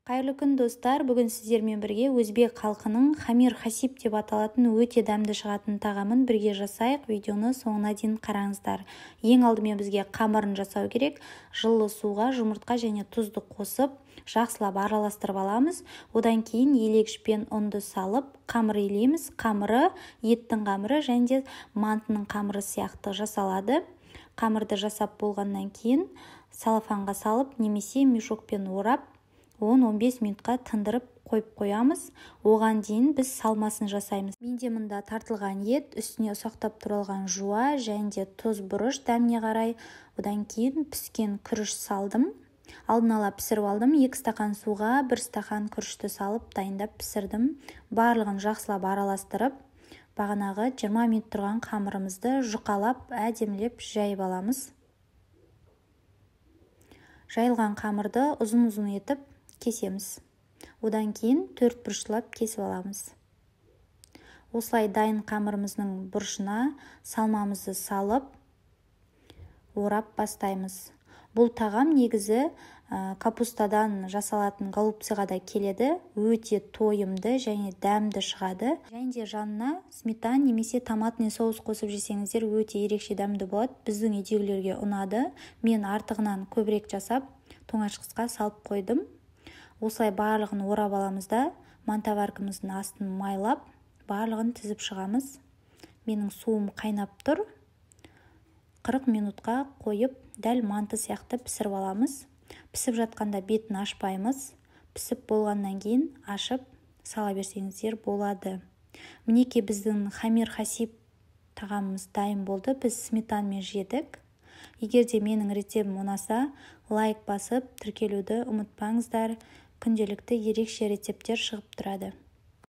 Қайырлы күн достар, бүгін сіздермен бірге өзбек халқының хамир хасиб деп аталатын өте дәмді шығатын тағамын бірге жасайық. Видеоны соңына дейін қараңыздар. Ең алдымен бізге қамырын жасау керек. Жылы суға жұмыртқа және тұзды қосып, жақсылап араластырып аламыз. Одан кейін елегішпен ұнды салып, қамыр илейміз. Қамыры еттің қамыры және де мантының қамыры сияқты жасалады. Қамырды жасап болғаннан кейін салафанға салып немесе мешокпен орап 10-15 минутқа тындырып қойып қоямыз. Оған дейін біз салмасын жасаймыз. Менде мұнда тартылған ет, үстіне ұсақтап туралған жуа және де тұз бұрыш дәміне қарай. Одан кейін піскен күріш салдым. Алдын ала пісіріп алдым. 2 стақан суға 1 стақан күрішті салып дайындап пісірдім. Барлығын жақсылап араластырып, бағанағы 20 минут тұрған қамырымызды жұқалап, әдемілеп жайып аламыз. Жайылған қамырды ұзын-ұзын етіп кесеміз. Одан кейін 4 бұрыштылап кесіп аламыз. Осылай дайын қамырымыздың бұрышына салмамызды салып, орап бастаймыз. Бұл тағам негізі капустадан жасалатын голубцыға да келеді. Өте тойымды және дәмді шығады. Және де жанына сметана немесе томатный соус қосып жесеңіздер өте ерекше дәмді болады. Біздің үйдегілерге ұнады. Мен артығынан көбірек жасап, тоңашқысқа салып қойдым. Осылай барлығын орап аламыз да, мантаваркамыздың астын майлап, барлығын тізіп шығамыз. Менің суым қайнап тұр. 40 минутқа қойып, дәл манты сияқты пісіріп аламыз. Пісіп жатқанда бетін ашпаймыз. Пісіп болғаннан кейін ашып сала берсеңіздер болады. Мінекей біздің хамир хасиб тағамымыз дайын болды. Біз сметанамен жедік. Егер де менің рецептім ұнаса, лайк басып, тіркелуді ұмытпаңыздар. Күнделікті ерекше рецепттер шығып тұрады.